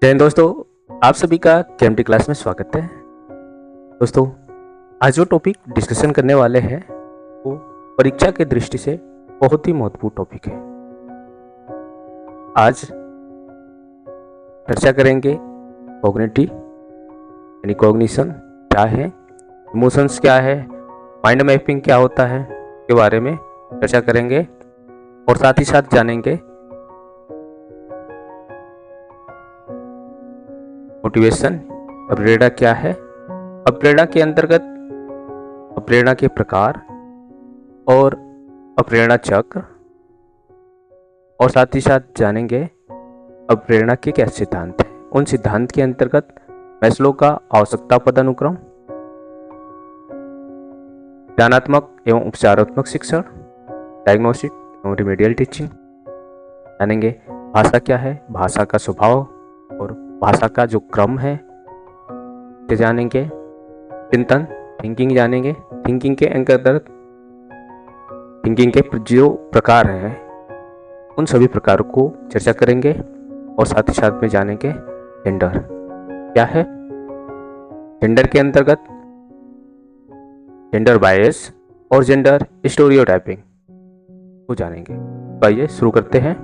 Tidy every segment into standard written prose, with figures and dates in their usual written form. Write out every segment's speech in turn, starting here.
जय हिंद दोस्तों, आप सभी का केएमटी क्लास में स्वागत है। दोस्तों, आज जो टॉपिक डिस्कशन करने वाले हैं वो परीक्षा के दृष्टि से बहुत ही महत्वपूर्ण टॉपिक है। आज चर्चा करेंगे कॉग्निटिव यानी कॉग्निशन क्या है, इमोशंस क्या है, माइंड मैपिंग क्या होता है के बारे में चर्चा करेंगे और साथ ही साथ जानेंगे मोटिवेशन प्रेरणा क्या है, प्रेरणा के अंतर्गत प्रेरणा के प्रकार और प्रेरणा चक्र, और साथ ही साथ जानेंगे प्रेरणा के क्या सिद्धांत हैं। उन सिद्धांत के अंतर्गत मैस्लो का आवश्यकता पदानुक्रम, ज्ञानात्मक एवं उपचारात्मक शिक्षण, डायग्नोस्टिक एवं रिमेडियल टीचिंग जानेंगे। भाषा क्या है, भाषा का स्वभाव और भाषा का जो क्रम है से जानेंगे। चिंतन थिंकिंग जानेंगे। थिंकिंग के अंतर्गत थिंकिंग के जो प्रकार हैं उन सभी प्रकारों को चर्चा करेंगे और साथ ही साथ में जानेंगे जेंडर क्या है। जेंडर के अंतर्गत जेंडर बायस और जेंडर स्टीरियोटाइपिंग को जानेंगे। तो आइए शुरू करते हैं।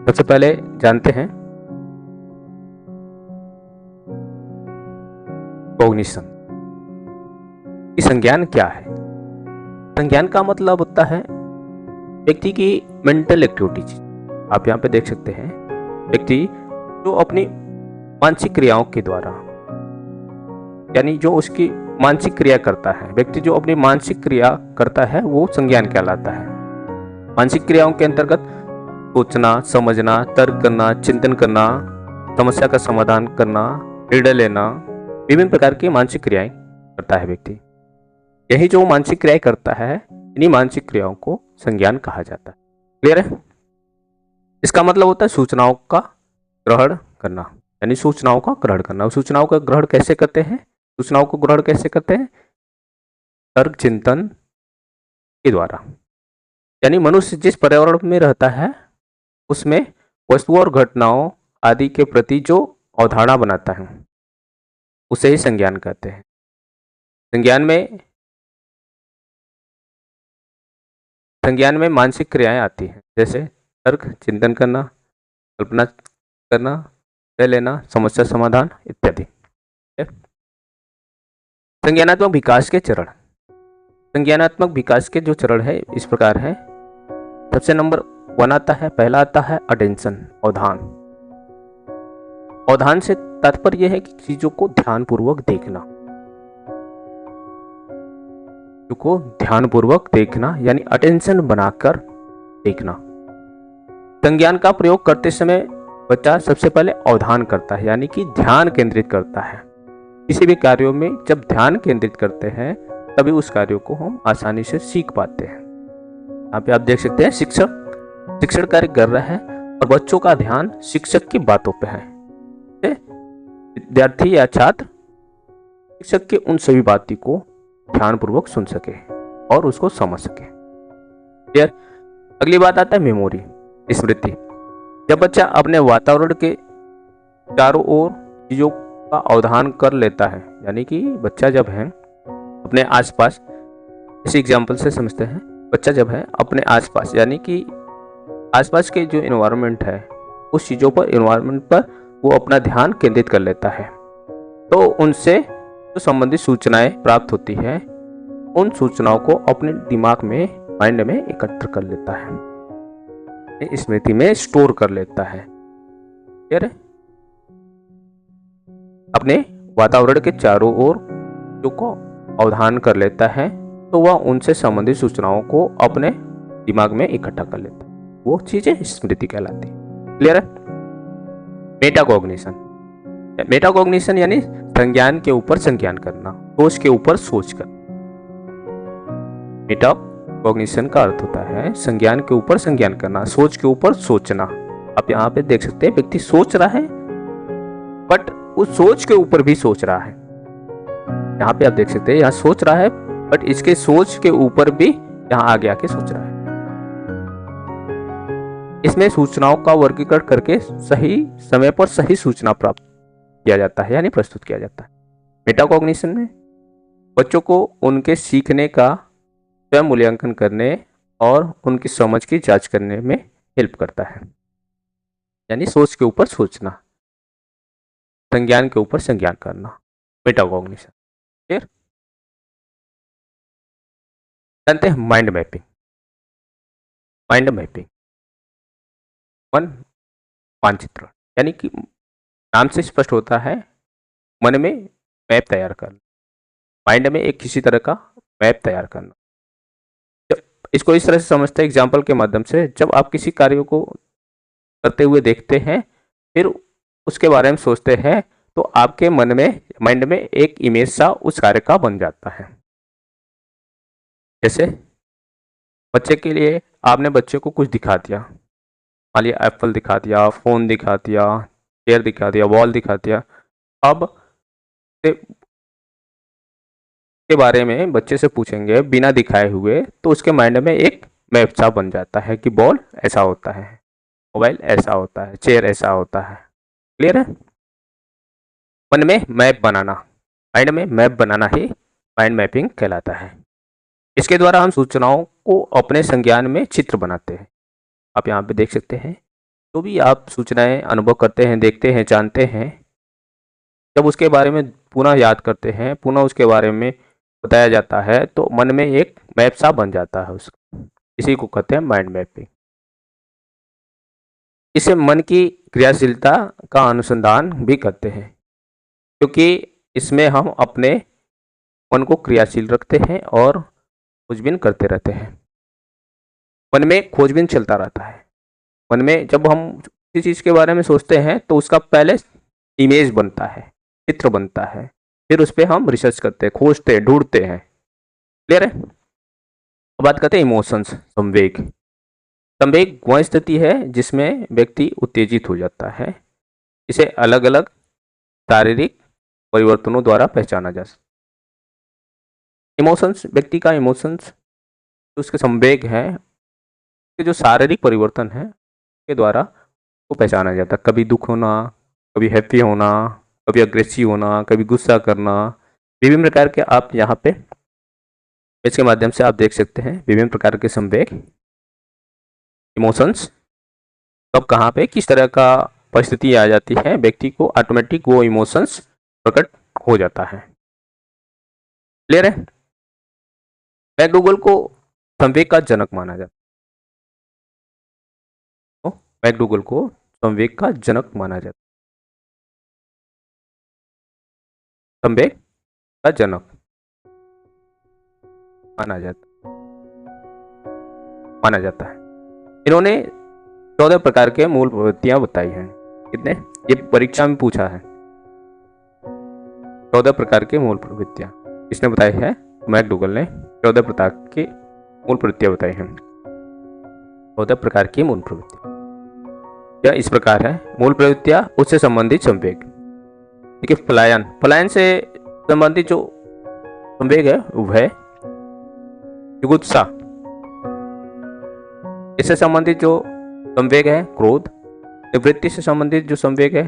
सबसे पहले जानते हैं कॉग्निशन की संज्ञान क्या है। संज्ञान का मतलब होता है व्यक्ति की मेंटल एक्टिविटीज। आप यहाँ पे देख सकते हैं व्यक्ति जो अपनी मानसिक क्रियाओं के द्वारा, यानी जो उसकी मानसिक क्रिया करता है, व्यक्ति जो अपनी मानसिक क्रिया करता है वो संज्ञान कहलाता है। मानसिक क्रियाओं के अंतर्गत सोचना, समझना, तर्क करना, चिंतन करना, समस्या का समाधान करना, निर्णय लेना, विभिन्न प्रकार की मानसिक क्रियाएं करता है व्यक्ति। यही जो मानसिक क्रियाएं करता है, इन्हीं मानसिक क्रियाओं को संज्ञान कहा जाता है। क्लियर है? इसका मतलब होता है सूचनाओं का ग्रहण करना, यानी सूचनाओं का ग्रहण करना। सूचनाओं का ग्रहण कैसे करते हैं? सूचनाओं को ग्रहण कैसे करते हैं? तर्क चिंतन के द्वारा। यानी मनुष्य जिस पर्यावरण में रहता है उसमें वस्तुओं और घटनाओं आदि के प्रति जो अवधारणा बनाता है उसे ही संज्ञान कहते हैं। संज्ञान में मानसिक क्रियाएं आती हैं, जैसे तर्क चिंतन करना, कल्पना करना, निर्णय लेना, समस्या समाधान इत्यादि। संज्ञानात्मक विकास के चरण। संज्ञानात्मक विकास के जो चरण है इस प्रकार है। सबसे नंबर 1 आता है, पहला आता है अटेंशन, अवधान। अवधान से तात्पर्य है कि चीजों को ध्यानपूर्वक देखना, को ध्यानपूर्वक देखना यानी अटेंशन बनाकर देखना। संज्ञान का प्रयोग करते समय बच्चा सबसे पहले अवधान करता है, यानी कि ध्यान केंद्रित करता है। किसी भी कार्यों में जब ध्यान केंद्रित करते हैं तभी उस कार्यों को हम आसानी से सीख पाते हैं। यहाँ पे आप देख सकते हैं शिक्षण कार्य कर रहा है और बच्चों का ध्यान शिक्षक की बातों पे है। विद्यार्थी या छात्र शिक्षक के उन सभी बातों को ध्यानपूर्वक सुन सके और उसको समझ सके। क्लियर? अगली बात आता है मेमोरी, स्मृति। जब बच्चा अपने वातावरण के चारों ओर चीजों का अवधान कर लेता है, यानी कि बच्चा जब है अपने आसपास, इस एग्जाम्पल से समझते हैं, बच्चा जब है अपने आसपास, यानी कि आसपास के जो एनवायरनमेंट है उस चीज़ों पर, एनवायरनमेंट पर वो अपना ध्यान केंद्रित कर लेता है, तो उनसे जो संबंधित सूचनाएं प्राप्त होती है उन सूचनाओं को अपने दिमाग में, माइंड में एकत्र कर लेता है, स्मृति में स्टोर कर लेता है। क्लियर है? अपने वातावरण के चारों ओर जो को अवधान कर लेता है तो वह उनसे संबंधित सूचनाओं को अपने दिमाग में इकट्ठा कर लेता है, वो चीजें स्मृति कहलाती है। क्लियर है? मेटाकॉग्निशन। मेटाकॉग्निशन यानी संज्ञान के ऊपर संज्ञान करना, सोच के ऊपर सोच करना। मेटाकॉग्निशन का अर्थ होता है संज्ञान के ऊपर संज्ञान करना, सोच के ऊपर सोचना। आप यहाँ पे देख सकते हैं व्यक्ति सोच रहा है बट उस सोच के ऊपर भी सोच रहा है। यहाँ पे आप देख सकते हैं यहाँ सोच रहा है बट इसके सोच के ऊपर भी यहाँ आगे आके सोच रहा है। इसमें सूचनाओं का वर्गीकरण करके सही समय पर सही सूचना प्राप्त किया जाता है, यानी प्रस्तुत किया जाता है। मेटाकॉग्निशन में बच्चों को उनके सीखने का स्वयं मूल्यांकन करने और उनकी समझ की जांच करने में हेल्प करता है, यानी सोच के ऊपर सोचना, संज्ञान के ऊपर संज्ञान करना, मेटाकॉग्निशन। क्लियर? जानते हैं माइंड मैपिंग। माइंड मैपिंग मन मानचित्रण, यानी कि नाम से स्पष्ट होता है मन में मैप तैयार करना, माइंड में एक किसी तरह का मैप तैयार करना। जब इसको इस तरह से समझते हैं एग्जाम्पल के माध्यम से, जब आप किसी कार्य को करते हुए देखते हैं फिर उसके बारे में सोचते हैं तो आपके मन में माइंड में एक इमेज सा उस कार्य का बन जाता है। जैसे बच्चे के लिए आपने बच्चे को कुछ दिखा दिया, मान लिया एप्पल दिखा दिया, फोन दिखा दिया, चेयर दिखा दिया, वॉल दिखा दिया। अब के बारे में बच्चे से पूछेंगे बिना दिखाए हुए तो उसके माइंड में एक मैप सा बन जाता है कि बॉल ऐसा होता है, मोबाइल ऐसा होता है, चेयर ऐसा होता है। क्लियर है? मन में मैप बनाना, माइंड में मैप बनाना ही माइंड मैपिंग कहलाता है। इसके द्वारा हम सूचनाओं को अपने संज्ञान में चित्र बनाते हैं। आप यहाँ पे देख सकते हैं, जो भी आप सूचनाएं अनुभव करते हैं, देखते हैं, जानते हैं, जब उसके बारे में पुनः याद करते हैं, पुनः उसके बारे में बताया जाता है तो मन में एक मैप सा बन जाता है उसका। इसी को कहते हैं माइंड मैपिंग। इसे मन की क्रियाशीलता का अनुसंधान भी करते हैं, क्योंकि इसमें हम अपने मन को क्रियाशील रखते हैं और खोजबीन करते रहते हैं। मन में खोजबीन चलता रहता है। मन में जब हम किसी चीज़ के बारे में सोचते हैं तो उसका पहले इमेज बनता है, चित्र बनता है, फिर उस पर हम रिसर्च करते हैं, खोजते हैं, ढूंढते हैं। क्लियर है? अब बात करते हैं इमोशंस, संवेग। संवेग वह स्थिति है जिसमें व्यक्ति उत्तेजित हो जाता है। इसे अलग अलग शारीरिक परिवर्तनों द्वारा पहचाना जा सकता है। इमोशंस, व्यक्ति का इमोशंस, उसके संवेग है, उसके जो शारीरिक परिवर्तन है के द्वारा वो पहचाना जाता है। कभी दुख होना, कभी हैप्पी होना, कभी अग्रेसिव होना, कभी गुस्सा करना, विभिन्न प्रकार के आप यहाँ पे इसके माध्यम से आप देख सकते हैं विभिन्न प्रकार के संवेग, इमोशंस कब कहाँ पे किस तरह का परिस्थिति आ जाती है, व्यक्ति को ऑटोमेटिक वो इमोशंस प्रकट हो जाता है। क्लियर है? मैकडूगल को संवेग का जनक माना जाता है। मैकडूगल को संवेग का जनक माना जाता है। संवेग का जनक माना जाता है। इन्होंने 14 प्रकार के मूल प्रवृत्तियां बताई हैं। कितने? ये परीक्षा में पूछा है। 14 प्रकार के मूल प्रवृत्तियां किसने बताई है? मैकडूगल ने 14 प्रकार की मूल प्रवृत्तियां बताई हैं। 14 प्रकार की मूल प्रवृत्तियां यह इस प्रकार है। मूल प्रवृत्तियां उससे संबंधित संवेग। ठीक है, पलायन से संबंधित जो संवेग है वह है जुगुप्सा। इससे संबंधित जो संवेग है क्रोध। निवृत्ति से संबंधित जो संवेग है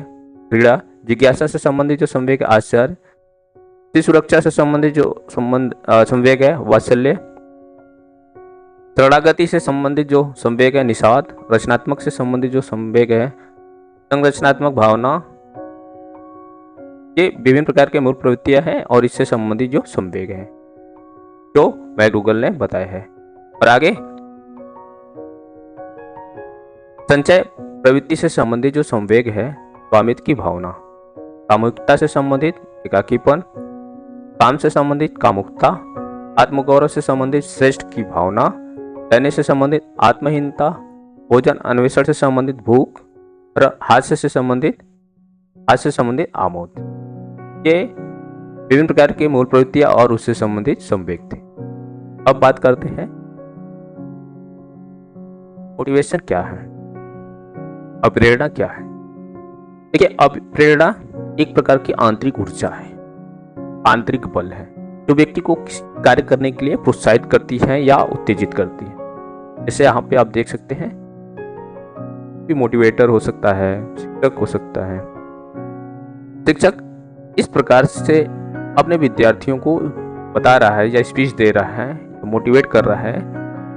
घृणा। जिज्ञासा से संबंधित जो संवेग है आश्चर्य। सुरक्षा से संबंधित जो संवेग है वात्सल्य। शरणागति से संबंधित जो संवेग है निषाद। रचनात्मक से संबंधित जो संवेग है संरचनात्मक भावना। ये विभिन्न प्रकार के मूल प्रवृत्तियां हैं और इससे संबंधित जो संवेग है जो मैकडूगल ने बताया है। और आगे संचय प्रवृत्ति से संबंधित जो संवेग है स्वामित्व की भावना। सामूहिकता से संबंधित एकाकीपन। काम से संबंधित कामुकता। आत्मगौरव से संबंधित श्रेष्ठ की भावना। रहने से संबंधित आत्महीनता। भोजन अन्वेषण से संबंधित भूख और हास्य से संबंधित आमोद। ये विभिन्न प्रकार की मूल प्रवृत्तियां और उससे संबंधित संवेग थे। अब बात करते हैं मोटिवेशन क्या है, अप्रेरणा क्या है। देखिए, अप्रेरणा एक प्रकार की आंतरिक ऊर्जा है, आंतरिक बल है जो व्यक्ति को कार्य करने के लिए प्रोत्साहित करती है या उत्तेजित करती है। जैसे यहाँ पे आप देख सकते हैं भी मोटिवेटर हो सकता है, शिक्षक हो सकता है। शिक्षक इस प्रकार से अपने विद्यार्थियों को बता रहा है या स्पीच दे रहा है, मोटिवेट कर रहा है,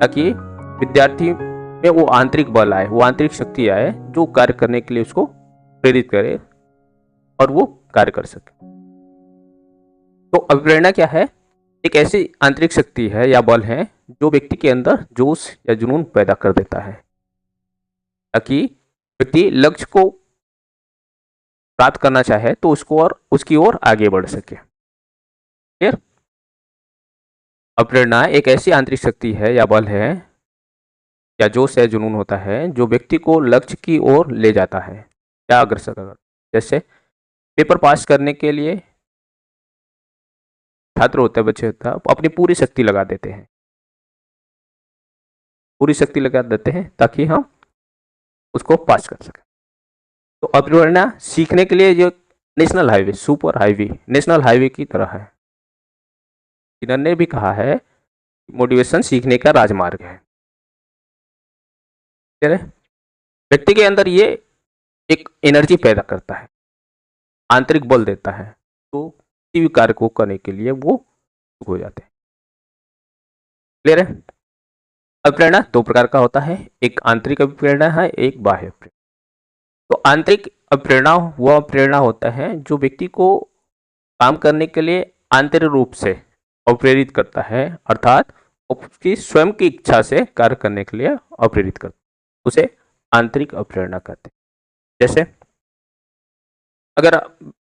ताकि विद्यार्थी में वो आंतरिक बल आए, वो आंतरिक शक्ति आए जो कार्य करने के लिए उसको प्रेरित करे और वो कार्य कर सके। तो अभिप्रेरणा क्या है? एक ऐसी आंतरिक शक्ति है या बल है जो व्यक्ति के अंदर जोश या जुनून पैदा कर देता है, ताकि व्यक्ति लक्ष्य को प्राप्त करना चाहे तो उसको और उसकी ओर आगे बढ़ सके। क्लियर? अप्रेरणा एक ऐसी आंतरिक शक्ति है या बल है या जोश या जुनून होता है जो व्यक्ति को लक्ष्य की ओर ले जाता है या अग्रसर कर। जैसे पेपर पास करने के लिए छात्र होते हैं, बच्चे होता है, अपनी पूरी शक्ति लगा देते हैं, पूरी शक्ति लगा देते हैं ताकि हम उसको पास कर सकें। तो अप्रेरणा सीखने के लिए जो national highway, super highway, national highway की तरह है। इन्होंने भी कहा है मोटिवेशन सीखने का राजमार्ग है। व्यक्ति के अंदर ये एक एनर्जी पैदा करता है, आंतरिक बल देता है, तो किसी भी कार्य को करने के लिए वो हो जाते हैं। क्लियर है? अभिप्रेरणा दो प्रकार का होता है, एक आंतरिक अभिप्रेरणा है, एक बाह्य प्रेरणा। तो आंतरिक अभिप्रेरणा वह प्रेरणा होता है जो व्यक्ति को काम करने के लिए आंतरिक रूप से अप्रेरित करता है, अर्थात उसकी स्वयं की इच्छा से कार्य करने के लिए अप्रेरित करता है, उसे आंतरिक अप्रेरणा कहते हैं। जैसे अगर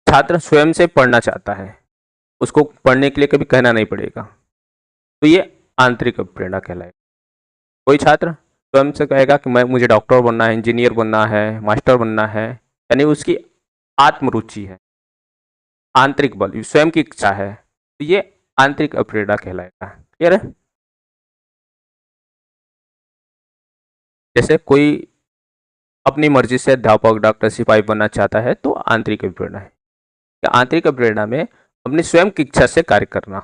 छात्र स्वयं से पढ़ना चाहता है, उसको पढ़ने के लिए कभी कहना नहीं पड़ेगा, तो ये आंतरिक अप्रेरणा कहलाएगा। कोई छात्र स्वयं से कहेगा कि मुझे डॉक्टर बनना है, इंजीनियर बनना है, मास्टर बनना है, यानी उसकी आत्मरुचि है, आंतरिक बल, स्वयं की इच्छा है, तो ये आंतरिक अप्रेरणा कहलाएगा। क्लियर है? जैसे कोई अपनी मर्जी से अध्यापक, डॉक्टर, सिपाही बनना चाहता है तो आंतरिक अप्रेरणा है। आंतरिक अप्रेरणा में अपनी स्वयं की इच्छा से कार्य करना।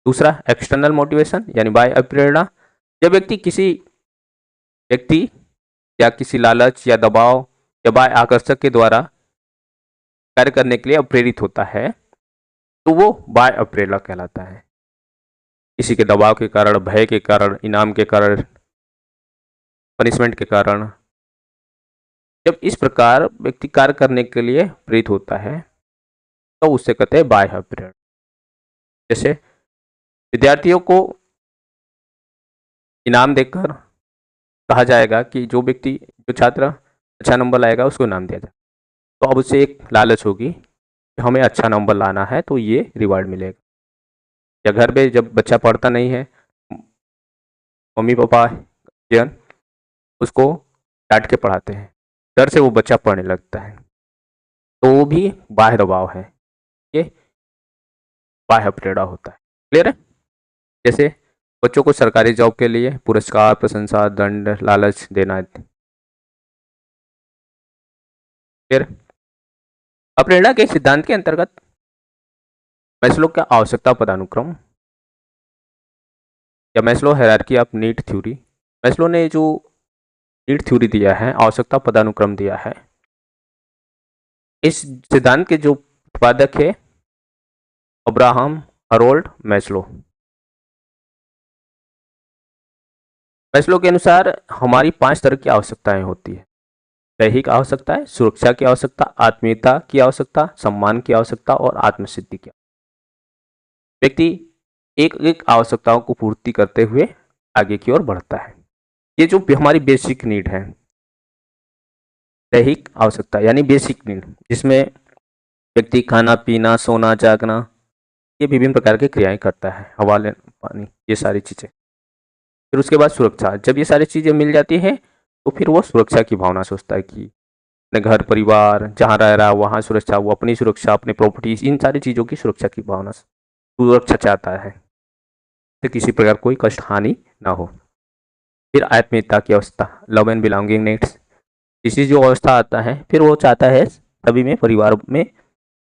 दूसरा एक्सटर्नल मोटिवेशन यानी बाह्य अप्रेरणा, जब व्यक्ति या किसी लालच या दबाव या बाह्य आकर्षक के द्वारा कार्य करने के लिए प्रेरित होता है तो वो बाह्य अप्रेरणा कहलाता है। किसी के दबाव के कारण, भय के कारण, इनाम के कारण, पनिशमेंट के कारण, जब इस प्रकार व्यक्ति कार्य करने के लिए प्रेरित होता है तो उससे कहते हैं बाह्य अप्रेरणा। जैसे विद्यार्थियों को इनाम देकर कहा जाएगा कि जो छात्र अच्छा नंबर लाएगा उसको इनाम दिया जाए, तो अब उससे एक लालच होगी कि हमें अच्छा नंबर लाना है तो ये रिवार्ड मिलेगा। या घर पे जब बच्चा पढ़ता नहीं है, मम्मी पापा जन उसको डांट के पढ़ाते हैं, डर से वो बच्चा पढ़ने लगता है, तो वो भी बाह्य दबाव है, ये बाह्य प्रेरणा होता है। क्लियर है? जैसे बच्चों को सरकारी जॉब के लिए पुरस्कार, प्रशंसा, दंड, लालच देना। क्लियर? अप्रेरणा के सिद्धांत के अंतर्गत मैस्लो का आवश्यकता पदानुक्रम या Maslow hierarchy of need theory, Maslow ने जो नीड थ्योरी दिया है, आवश्यकता पदानुक्रम दिया है, इस सिद्धांत के जो प्रतिपादक है अब्राहम हरोल्ड मैस्लो। मैस्लो के अनुसार हमारी 5 तरह की आवश्यकताएं होती है। दैहिक आवश्यकताएं, सुरक्षा की आवश्यकता, आत्मीयता की आवश्यकता, सम्मान की आवश्यकता और आत्मसिद्धि की। व्यक्ति एक एक आवश्यकताओं को पूर्ति करते हुए आगे की ओर बढ़ता है। ये जो हमारी बेसिक नीड है, दैहिक आवश्यकता यानी बेसिक नीड, जिसमें व्यक्ति खाना पीना, सोना, जागना, ये विभिन्न प्रकार की क्रियाएं करता है, हवा लेना, पानी, ये सारी चीजें। फिर उसके बाद सुरक्षा, जब ये सारी चीजें मिल जाती हैं तो फिर वो सुरक्षा की भावना सोचता है कि अपने घर परिवार जहाँ रह रहा है वहाँ सुरक्षा, वो अपनी सुरक्षा, अपनी प्रॉपर्टीज, इन सारी चीज़ों की सुरक्षा की भावना, सुरक्षा चाहता है तो किसी प्रकार कोई कष्ट हानि ना हो। फिर आत्मीयता की अवस्था, लव एंड बिलोंगिंग नीड्स, इसी जो अवस्था आता है, फिर वो चाहता है सभी में, परिवार में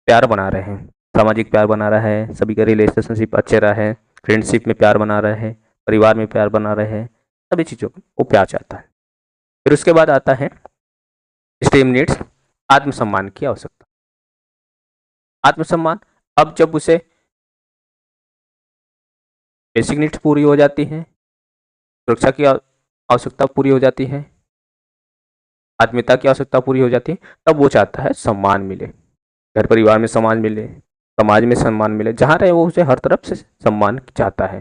प्यार बना रहे हैं, सामाजिक प्यार बना रहा है, सभी का रिलेशनशिप अच्छे रहे, फ्रेंडशिप में प्यार बना रहे हैं, परिवार में प्यार बना रहे हैं, सभी चीज़ों को वो प्यार चाहता है। फिर उसके बाद आता है स्टीम नीड्स, आत्मसम्मान की आवश्यकता। आत्मसम्मान, अब जब उसे बेसिक नीड्स पूरी हो जाती हैं, सुरक्षा की आवश्यकता पूरी हो जाती है, आत्मीयता की आवश्यकता पूरी हो जाती है, तब वो चाहता है सम्मान मिले, घर परिवार में सम्मान मिले, समाज में सम्मान मिले, जहाँ रहे वो उसे हर तरफ से सम्मान चाहता है।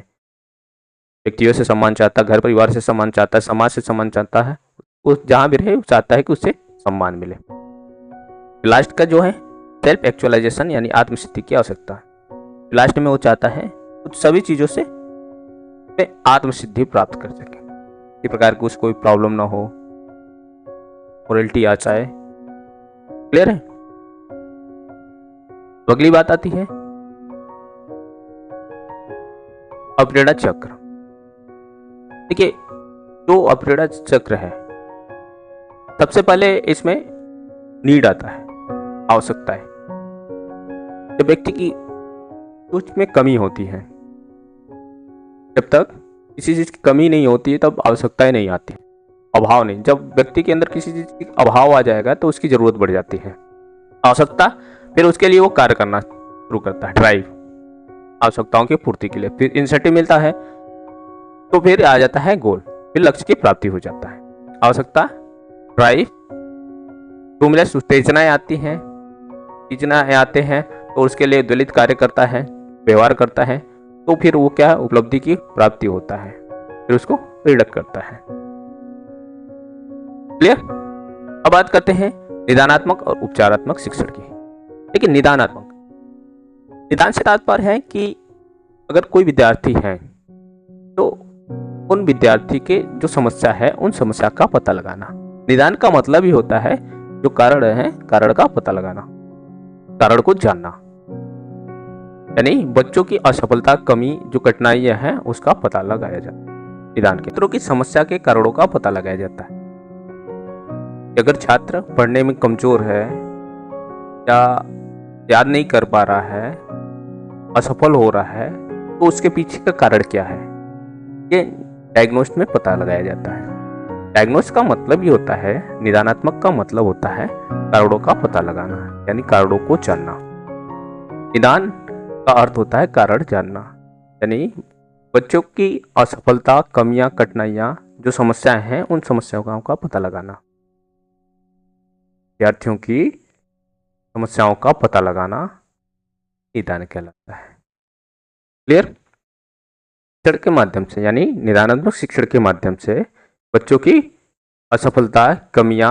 व्यक्तियों से सम्मान चाहता है, घर परिवार से सम्मान चाहता है, समाज से सम्मान चाहता है, वो जहाँ भी रहे वो चाहता है कि उसे सम्मान मिले। लास्ट का जो है सेल्फ एक्चुअलाइजेशन यानी आत्मसिद्धि की आवश्यकता। लास्ट में वो चाहता है कुछ सभी चीज़ों से आत्मसिद्धि प्राप्त कर सके, इस प्रकार की उसको कोई प्रॉब्लम ना हो, मोरलिटी आ जाए। क्लियर है? तो अगली बात आती है अपरेड़ा चक्र। देखिए, जो अपरेड़ा चक्र है, सबसे पहले इसमें नीड आता है, आवश्यकता है। जब व्यक्ति की कुछ में कमी होती है, जब तक किसी चीज की कमी नहीं होती है तब आवश्यकताएं नहीं आती, अभाव नहीं। जब व्यक्ति के अंदर किसी चीज की अभाव आ जाएगा तो उसकी जरूरत बढ़ जाती है, आवश्यकता, फिर उसके लिए वो कार्य करना शुरू करता है, ड्राइव, आवश्यकताओं की पूर्ति के लिए। फिर इंसेंटिव मिलता है तो फिर आ जाता है गोल, फिर लक्ष्य की प्राप्ति हो जाता है। आवश्यकता, ड्राइव, स्टिमुलस, उत्तेजनाएं आती हैं, उत्तेजनाएं आते हैं तो उसके लिए द्वलित कार्य करता है, व्यवहार करता है, तो फिर वो क्या उपलब्धि की प्राप्ति होता है, फिर उसको रिडक्ट करता है। क्लियर? अब बात करते हैं निदानात्मक और उपचारात्मक शिक्षण की। लेकिन निदानात्मक, निदान से तात्पर्य है कि अगर कोई विद्यार्थी है तो उन विद्यार्थी के जो समस्या है उन समस्या का पता लगाना। निदान का मतलब ही होता है जो कारण है, कारण का पता लगाना, कारण को जानना, यानी बच्चों की असफलता, कमी, जो कठिनाइयां हैं उसका पता लगाया जाता है। निदान के छात्रों की समस्या के कारणों का पता लगाया जाता है। अगर छात्र पढ़ने में कमजोर है या याद नहीं कर पा रहा है, असफल हो रहा है, तो उसके पीछे का कारण क्या है, ये डायग्नोस्ट में पता लगाया जाता है। डायग्नोस्ट का मतलब ही होता है, निदानात्मक का मतलब होता है कारणों का पता लगाना, यानी कारणों को जानना। निदान का अर्थ होता है कारण जानना, यानी बच्चों की असफलता, कमियां, कठिनाइयां, जो समस्याएं हैं उन समस्याओं का पता लगाना, विद्यार्थियों की समस्याओं का पता लगाना निदान कहलाता है। क्लियर? शिक्षण के माध्यम से, यानी निदानात्मक शिक्षण के माध्यम से बच्चों की असफलता, कमियां,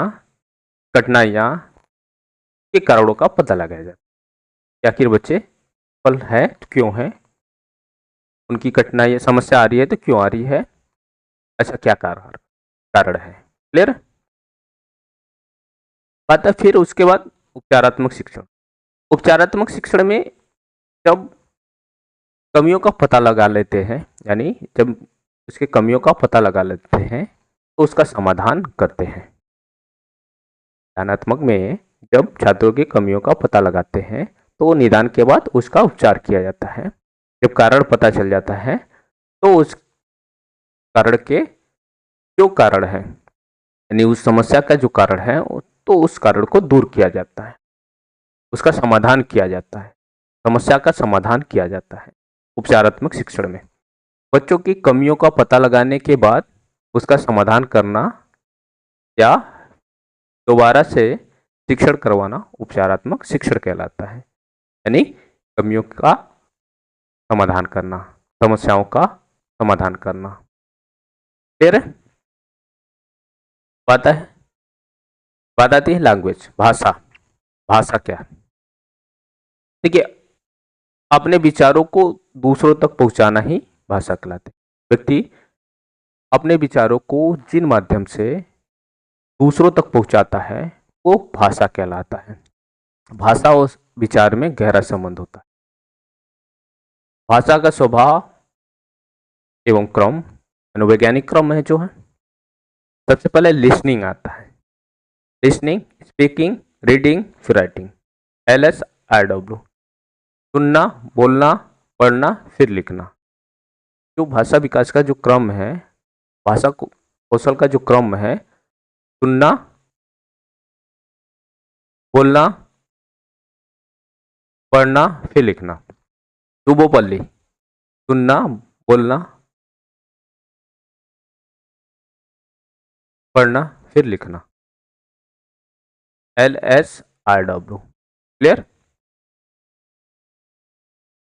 कठिनाइयां के कारणों का पता लगाया जाता है। आखिर बच्चे सफल है तो क्यों है, उनकी कठिनाई समस्या आ रही है तो क्यों आ रही है, अच्छा क्या कारण है। क्लियर? बात है फिर उसके बाद उपचारात्मक शिक्षण। उपचारात्मक शिक्षण में जब कमियों का पता लगा लेते हैं, यानी जब उसके कमियों का पता लगा लेते हैं तो उसका समाधान करते हैं। ज्ञानात्मक में जब छात्रों की कमियों का पता लगाते हैं तो निदान के बाद उसका उपचार किया जाता है। जब कारण पता चल जाता है तो उस कारण के जो कारण है, यानी उस समस्या का जो कारण है, तो उस कारण को दूर किया जाता है, उसका समाधान किया जाता है, समस्या का समाधान किया जाता है। उपचारात्मक शिक्षण में बच्चों की कमियों का पता लगाने के बाद उसका समाधान करना या दोबारा से शिक्षण करवाना उपचारात्मक शिक्षण कहलाता है, यानी कमियों का समाधान करना, समस्याओं का समाधान करना। फिर बात आती है लैंग्वेज, भाषा। भाषा क्या? देखिए, अपने विचारों को दूसरों तक पहुंचाना ही भाषा कहलाती है। व्यक्ति अपने विचारों को जिन माध्यम से दूसरों तक पहुंचाता है वो भाषा कहलाता है। भाषा और विचार में गहरा संबंध होता है। भाषा का स्वभाव एवं क्रम, मनोवैज्ञानिक क्रम है जो है, सबसे पहले लिसनिंग आता है। लिसनिंग, स्पीकिंग, रीडिंग, फिर राइटिंग, LSIW। सुनना, बोलना, पढ़ना, फिर लिखना। जो भाषा विकास का जो क्रम है, भाषा कौशल का जो क्रम है, सुनना, बोलना, पढ़ना, फिर लिखना। शुभोपल्ली, सुनना, बोलना, पढ़ना, फिर लिखना। LSRW। क्लियर।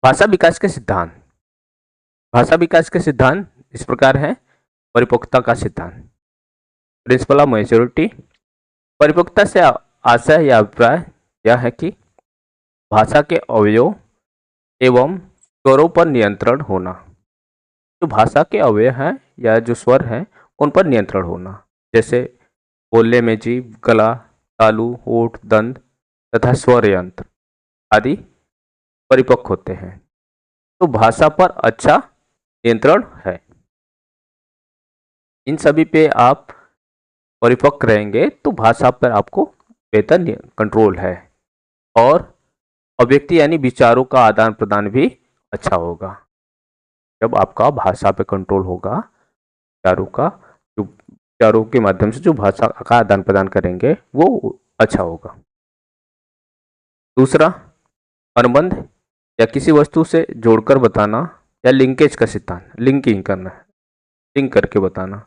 भाषा विकास के सिद्धांत। भाषा विकास के सिद्धांत इस प्रकार है। परिपक्वता का सिद्धांत, प्रिंसिपल ऑफ मैच्योरिटी। परिपक्वता से आशय या अभिप्राय यह है कि भाषा के अवयव एवं स्वरों पर नियंत्रण होना। जो भाषा के अवयव हैं या जो स्वर हैं उन पर नियंत्रण होना, जैसे बोलने में जीभ, गला, तालु, होठ, दंत तथा स्वर यंत्र आदि परिपक्व होते हैं, तो भाषा पर अच्छा नियंत्रण है। इन सभी पे आप परिपक्व रहेंगे तो भाषा पर आपको बेहतर कंट्रोल है, और अभिव्यक्ति यानी विचारों का आदान प्रदान भी अच्छा होगा। जब आपका भाषा पे कंट्रोल होगा, विचारों के माध्यम से जो भाषा का आदान प्रदान करेंगे वो अच्छा होगा। दूसरा, अनुबंध या किसी वस्तु से जोड़कर बताना या लिंकेज का सिद्धांत, लिंकिंग करना, लिंक करके बताना।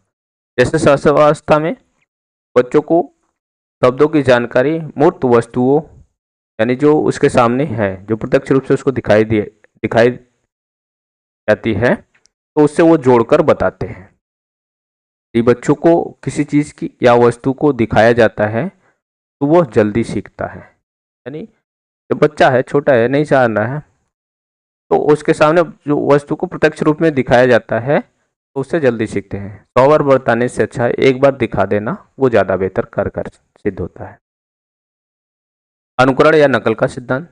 जैसे सहस्रावस्था में बच्चों को शब्दों की जानकारी मूर्त वस्तुओं यानी जो उसके सामने है, जो प्रत्यक्ष रूप से उसको दिखाई जाती है, तो उससे वो जोड़कर बताते हैं। यदि बच्चों को किसी चीज़ की या वस्तु को दिखाया जाता है तो वो जल्दी सीखता है। यानी जब बच्चा है, छोटा है, नहीं जान रहा है, तो उसके सामने जो वस्तु को प्रत्यक्ष रूप में दिखाया जाता है तो उससे जल्दी सीखते हैं। 100 बार बताने से अच्छा है एक बार दिखा देना, वो ज़्यादा बेहतर कर सिद्ध होता है। अनुकरण या नकल का सिद्धांत,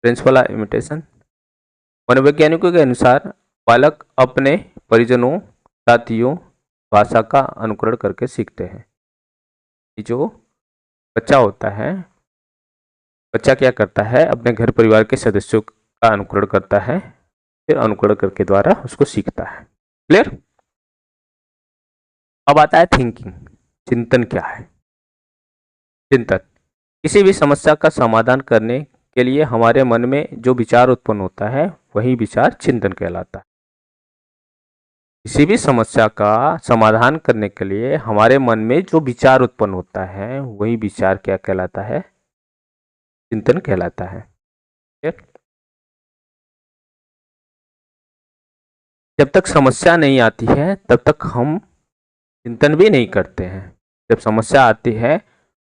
प्रिंसिपल ऑफ इमिटेशन। मनोवैज्ञानिकों के अनुसार बालक अपने परिजनों, साथियों, भाषा का अनुकरण करके सीखते हैं। जो बच्चा होता है, बच्चा क्या करता है, अपने घर परिवार के सदस्यों का अनुकरण करता है, फिर अनुकरण करके द्वारा उसको सीखता है। क्लियर। अब आता है थिंकिंग। चिंतन क्या है? चिंतन किसी भी समस्या का समाधान करने के लिए हमारे मन में जो विचार उत्पन्न होता है वही विचार चिंतन कहलाता है। किसी भी समस्या का समाधान करने के लिए हमारे मन में जो विचार उत्पन्न होता है वही विचार क्या कहलाता है? चिंतन कहलाता है। जब तक समस्या नहीं आती है तब तक हम चिंतन भी नहीं करते हैं। जब समस्या आती है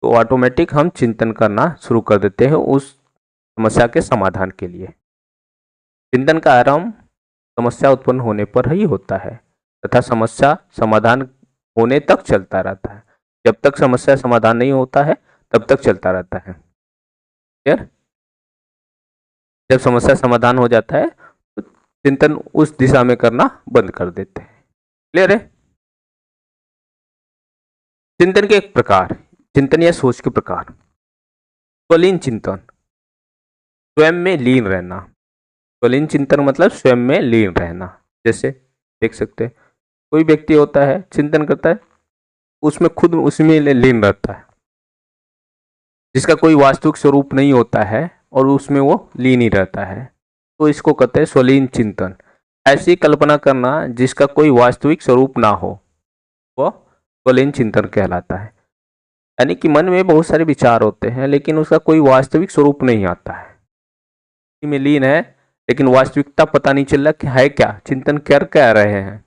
तो ऑटोमेटिक हम चिंतन करना शुरू कर देते हैं उस समस्या के समाधान के लिए। चिंतन का आरंभ समस्या उत्पन्न होने पर ही होता है तथा समस्या समाधान होने तक चलता रहता है। जब तक समस्या समाधान नहीं होता है तब तक चलता रहता है। क्लियर। जब समस्या समाधान हो जाता है तो चिंतन उस दिशा में करना बंद कर देते हैं। क्लियर है। चिंतन के एक प्रकार, चिंतन या सोच के प्रकार। स्वलीन चिंतन, स्वयं में लीन रहना। स्वलीन चिंतन मतलब स्वयं में लीन रहना। जैसे देख सकते हैं कोई व्यक्ति होता है, चिंतन करता है, उसमें खुद उसमें लीन रहता है, जिसका कोई वास्तविक स्वरूप नहीं होता है और उसमें वो लीन ही रहता है, तो इसको कहते हैं स्वलीन चिंतन। ऐसी कल्पना करना जिसका कोई वास्तविक स्वरूप ना हो, वह स्वलीन चिंतन कहलाता है। यानी कि मन में बहुत सारे विचार होते हैं लेकिन उसका कोई वास्तविक स्वरूप नहीं आता है, में लीन है लेकिन वास्तविकता पता नहीं चल रहा कि है क्या, चिंतन कर क्या रहे हैं।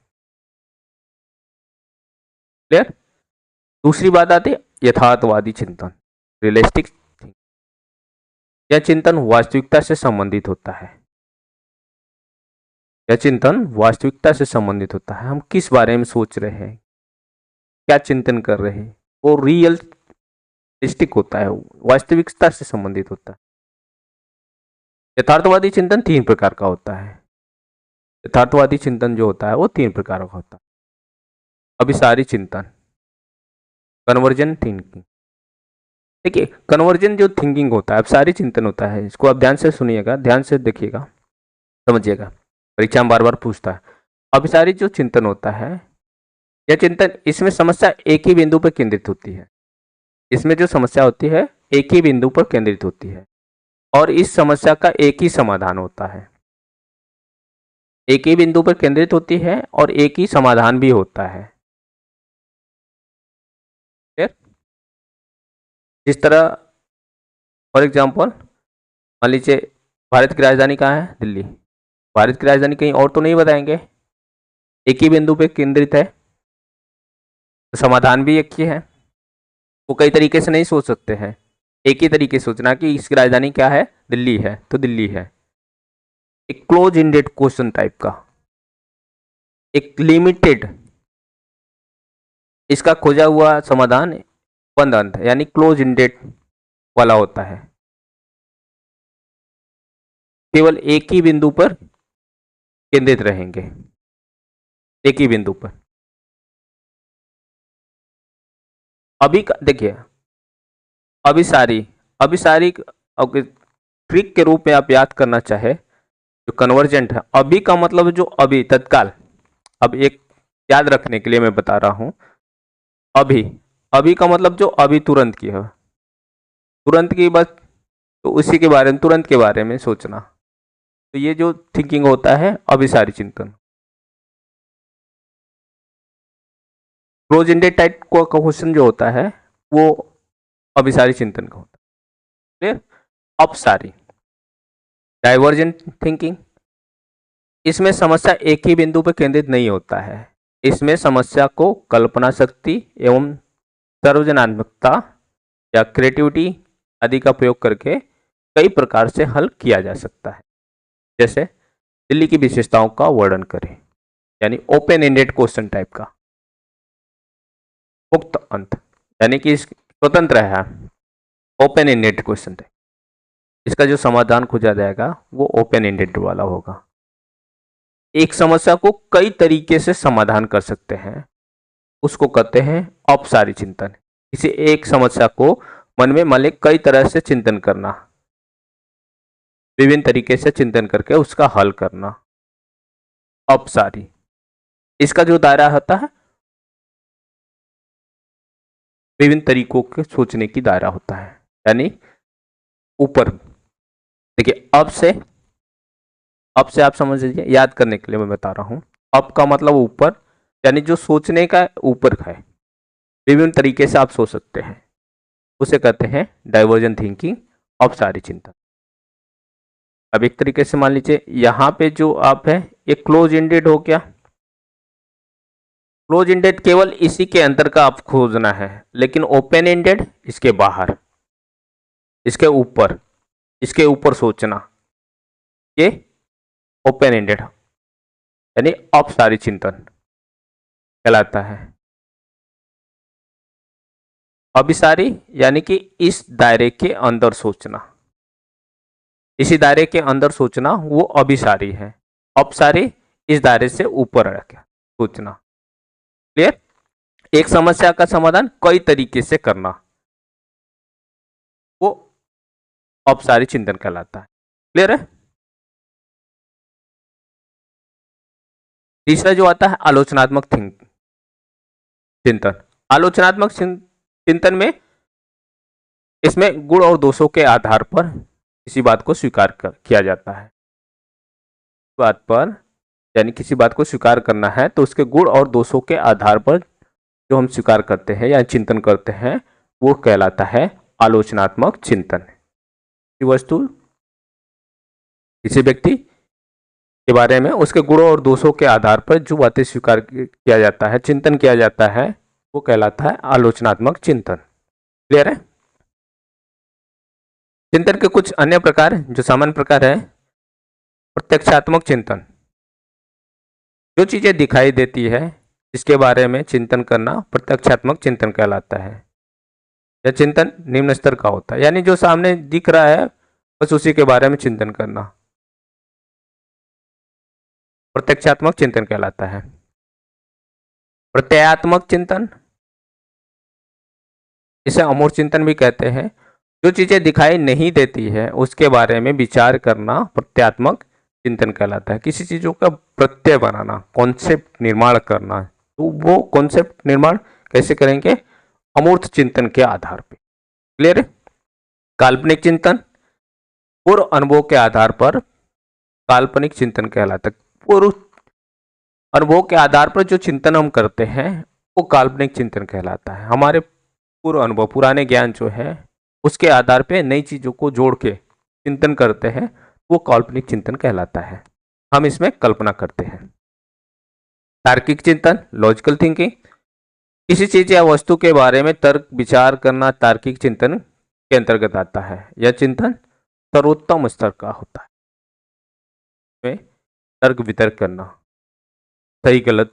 क्लियर। दूसरी बात आती है यथार्थवादी चिंतन, रियलिस्टिक थिंकिंग। यह चिंतन वास्तविकता से संबंधित होता है। यह चिंतन वास्तविकता से संबंधित होता है। हम किस बारे में सोच रहे हैं, क्या चिंतन कर रहे हैं, वो रियलिस्टिक होता है, वास्तविकता से संबंधित होता है। यथार्थवादी चिंतन 3 प्रकार का होता है। यथार्थवादी चिंतन जो होता है वो 3 प्रकार का होता है। अभिसारी चिंतन, कन्वर्जन थिंकिंग। देखिए कन्वर्जन जो थिंकिंग होता है, अभिसारी चिंतन होता है, इसको आप ध्यान से सुनिएगा, ध्यान से देखिएगा, समझिएगा, परीक्षा में बार बार पूछता है। अभिसारी जो चिंतन होता है यह चिंतन, इसमें समस्या एक ही बिंदु पर केंद्रित होती है। इसमें जो समस्या होती है एक ही बिंदु पर केंद्रित होती है और इस समस्या का एक ही समाधान होता है। एक ही बिंदु पर केंद्रित होती है और एक ही समाधान भी होता है। जिस तरह फॉर एग्जाम्पल मान लीजिए भारत की राजधानी कहाँ है? दिल्ली। भारत की राजधानी कहीं और तो नहीं बताएंगे, एक ही बिंदु पे केंद्रित है तो समाधान भी एक ही है। वो कई तरीके से नहीं सोच सकते हैं, एक ही तरीके से सोचना कि इसकी राजधानी क्या है? दिल्ली है तो दिल्ली है। एक क्लोज इंडेड क्वेश्चन टाइप का, एक लिमिटेड, इसका खोजा हुआ समाधान बंद अंत यानी क्लोज इंडेड वाला होता है। केवल एक ही बिंदु पर केंद्रित रहेंगे, एक ही बिंदु पर। अभी देखिए अभिसारी ट्रिक के रूप में आप याद करना चाहे जो कन्वर्जेंट है, अभी का मतलब जो अभी तत्काल। अब एक याद रखने के लिए मैं बता रहा हूं, अभी का मतलब जो अभी तुरंत की है, तुरंत की बस, तो उसी के बारे में, तुरंत के बारे में सोचना। तो ये जो थिंकिंग होता है अभिसारी चिंतन। क्लोज एंडेड टाइप का क्वेश्चन जो होता है वो अभिसारी चिंतन का होता है। क्लियर? अपसारी डाइवर्जेंट थिंकिंग, इसमें समस्या एक ही बिंदु पर केंद्रित नहीं होता है। इसमें समस्या को कल्पना शक्ति एवं सर्वजनात्मकता या क्रिएटिविटी आदि का प्रयोग करके कई प्रकार से हल किया जा सकता है। जैसे दिल्ली की विशेषताओं का वर्णन करें, यानी ओपन एंडेड क्वेश्चन टाइप का। मुक्त अंत यानी कि स्वतंत्र है, ओपन एंडेड क्वेश्चन टाइप, इसका जो समाधान खोजा जाएगा वो ओपन एंडेड वाला होगा। एक समस्या को कई तरीके से समाधान कर सकते हैं, उसको कहते हैं अपसारी चिंतन। किसी एक समस्या को मन में मान ले कई तरह से चिंतन करना, विभिन्न तरीके से चिंतन करके उसका हल करना, अपसारी। इसका जो दायरा होता है विभिन्न तरीकों के सोचने की दायरा होता है, यानी ऊपर। देखिए अब से आप समझ लीजिए, याद करने के लिए मैं बता रहा हूं। अब का मतलब ऊपर, यानी जो सोचने का ऊपर है, विभिन्न तरीके से आप सोच सकते हैं, उसे कहते हैं डाइवर्जेंट थिंकिंग, अपसारी चिंतन। अब एक तरीके से मान लीजिए यहां पे जो आप है ये क्लोज एंडेड हो गया। क्लोज एंडेड केवल इसी के अंदर का आप खोजना है, लेकिन ओपन एंडेड इसके बाहर, इसके ऊपर सोचना, ये ओपन एंडेड यानी अपसारी चिंतन कहलाता है। अभिसारी यानी कि इस दायरे के अंदर सोचना, इसी दायरे के अंदर सोचना वो अभिसारी है। अपसारी इस दायरे से ऊपर रख सोचना। क्लियर? एक समस्या का समाधान कई तरीके से करना, वो अपसारी चिंतन कहलाता है। क्लियर है? तीसरा जो आता है आलोचनात्मक चिंतन। आलोचनात्मक चिंतन में इसमें गुण और दोषों के आधार पर किसी बात को स्वीकार किया जाता है। बात पर यानी किसी बात को स्वीकार करना है तो उसके गुण और दोषों के आधार पर जो हम स्वीकार करते हैं या चिंतन करते हैं वो कहलाता है आलोचनात्मक चिंतन। वस्तु, किसी व्यक्ति के बारे में उसके गुणों और दोषों के आधार पर जो बातें स्वीकार किया जाता है, चिंतन किया जाता है, वो कहलाता है आलोचनात्मक चिंतन। क्लियर है? चिंतन के कुछ अन्य प्रकार जो सामान्य प्रकार है, प्रत्यक्षात्मक चिंतन। जो चीजें दिखाई देती है जिसके बारे में चिंतन करना प्रत्यक्षात्मक चिंतन कहलाता है। यह चिंतन निम्न स्तर का होता है, यानी जो सामने दिख रहा है बस उसी के बारे में चिंतन करना प्रत्यक्षात्मक चिंतन कहलाता है। प्रत्ययात्मक चिंतन, इसे अमूर्त चिंतन भी कहते हैं। जो चीजें दिखाई नहीं देती है उसके बारे में विचार करना प्रत्ययात्मक चिंतन कहलाता है। किसी चीजों का प्रत्यय बनाना, कॉन्सेप्ट निर्माण करना, तो वो कॉन्सेप्ट निर्माण कैसे करेंगे? अमूर्त चिंतन के आधार पे। क्लियर है? काल्पनिक चिंतन पूर्व अनुभव के आधार पर काल्पनिक चिंतन कहलाता है। पूर्व अनुभव के आधार पर जो चिंतन हम करते हैं वो काल्पनिक चिंतन कहलाता है। हमारे पूर्व अनुभव, पुराने ज्ञान जो है उसके आधार पे नई चीजों को जोड़ के चिंतन करते हैं, वो काल्पनिक चिंतन कहलाता है। हम इसमें कल्पना करते हैं। तार्किक चिंतन, लॉजिकल थिंकिंग, किसी चीज या वस्तु के बारे में तर्क विचार करना तार्किक चिंतन के अंतर्गत आता है। यह चिंतन सर्वोत्तम स्तर का होता है। में तर्क वितर्क करना, सही गलत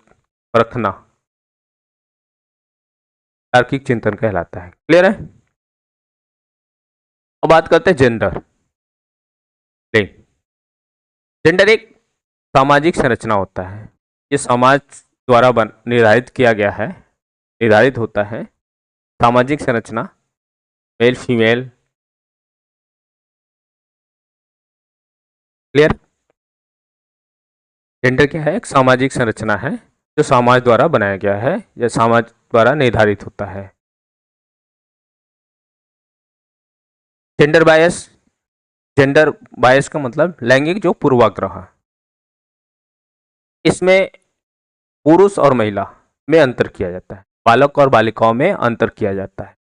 परखना तार्किक चिंतन कहलाता है। क्लियर है? अब बात करते हैं जेंडर। जेंडर एक सामाजिक संरचना होता है। ये समाज द्वारा निर्धारित किया गया है, निर्धारित होता है। सामाजिक संरचना मेल फीमेल। क्लियर? जेंडर क्या है? एक सामाजिक संरचना है जो समाज द्वारा बनाया गया है या समाज द्वारा निर्धारित होता है। जेंडर बायस, जेंडर बायस का मतलब लैंगिक जो पूर्वाग्रह, इसमें पुरुष और महिला में अंतर किया जाता है, बालक और बालिकाओं में अंतर किया जाता है।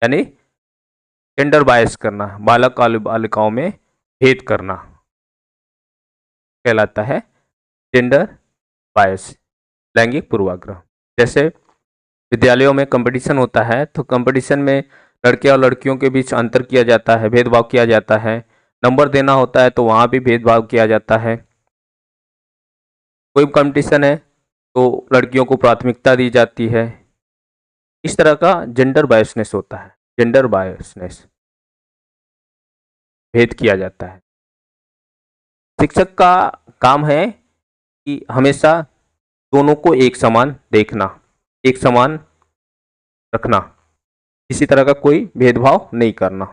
यानी जेंडर बायस करना, बालक और बालिकाओं में भेद करना कहलाता है जेंडर बायस, लैंगिक पूर्वाग्रह। जैसे विद्यालयों में कंपटीशन होता है तो कंपटीशन में लड़के और लड़कियों के बीच अंतर किया जाता है, भेदभाव किया जाता है। नंबर देना होता है तो वहाँ भी भेदभाव किया जाता है। कोई कंपटीशन है तो लड़कियों को प्राथमिकता दी जाती है। इस तरह का जेंडर बायसनेस होता है। जेंडर बायसनेस, भेद किया जाता है। शिक्षक का काम है कि हमेशा दोनों को एक समान देखना, एक समान रखना, किसी तरह का कोई भेदभाव नहीं करना,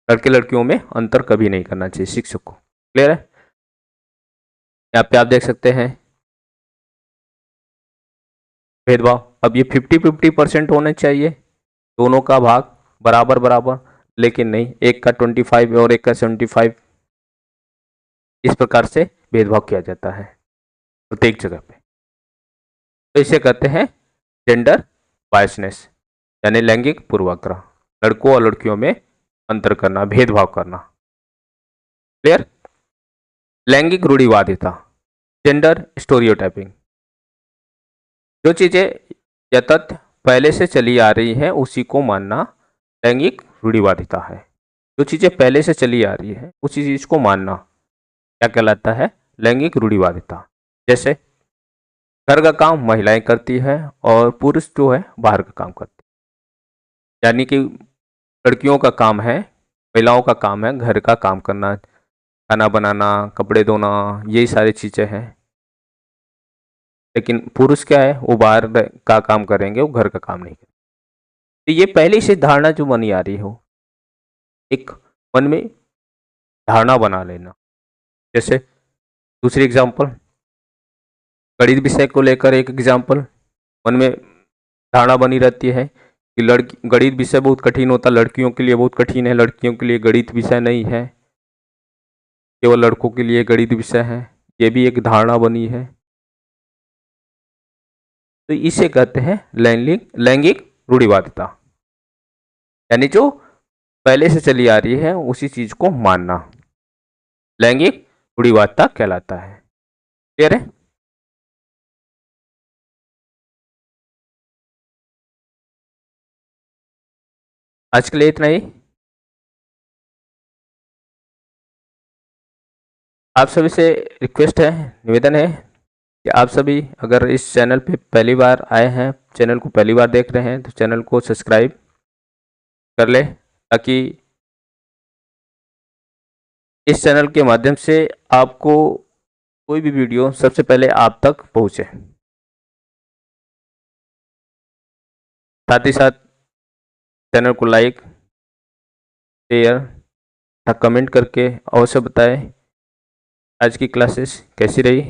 लड़के लड़कियों में अंतर कभी नहीं करना चाहिए शिक्षक को। क्लियर है? यहाँ पे आप देख सकते हैं भेदभाव। अब ये 50-50% होने चाहिए, दोनों का भाग बराबर बराबर, लेकिन नहीं, एक का 25 और एक का 75, इस प्रकार से भेदभाव किया जाता है प्रत्येक जगह पे। तो इसे कहते हैं जेंडर बायसनेस, यानी लैंगिक पूर्वाग्रह, लड़कों और लड़कियों में अंतर करना, भेदभाव करना। क्लियर? लैंगिक रूढ़िवादिता, जेंडर स्टोरियोटाइपिंग, जो चीजें या तथ्य पहले से चली आ रही है उसी को मानना लैंगिक रूढ़िवादिता है। जो चीजें पहले से चली आ रही है उसी चीज को मानना क्या कहलाता है? लैंगिक रूढ़िवादिता। जैसे घर का काम महिलाएं करती है और पुरुष जो है बाहर का काम करते हैं। यानी कि लड़कियों का काम है, महिलाओं का काम है घर का काम करना, खाना बनाना, कपड़े धोना, यही सारी चीजें हैं। लेकिन पुरुष क्या है, वो बाहर का काम करेंगे, वो घर का काम नहीं करेंगे। तो ये पहले से धारणा जो बनी आ रही हो, एक मन में धारणा बना लेना। जैसे दूसरी एग्जाम्पल, गणित विषय को लेकर एक एग्जाम्पल, मन में धारणा बनी रहती है कि लड़की गणित विषय बहुत कठिन होता है, लड़कियों के लिए बहुत कठिन है, लड़कियों के लिए गणित विषय नहीं है, केवल लड़कों के लिए गणित विषय है। ये भी एक धारणा बनी है। तो इसे कहते हैं लैंगिक रूढ़िवादिता, यानी जो पहले से चली आ रही है उसी चीज को मानना लैंगिक रूढ़िवादिता कहलाता है। क्लियर है? आज के लिए इतना ही। आप सभी से रिक्वेस्ट है, निवेदन है कि आप सभी अगर इस चैनल पे पहली बार आए हैं, चैनल को पहली बार देख रहे हैं, तो चैनल को सब्सक्राइब कर ले, ताकि इस चैनल के माध्यम से आपको कोई भी वीडियो सबसे पहले आप तक पहुंचे। साथ ही साथ चैनल को लाइक, शेयर या कमेंट करके अवश्य बताएं आज की क्लासेस कैसी रही।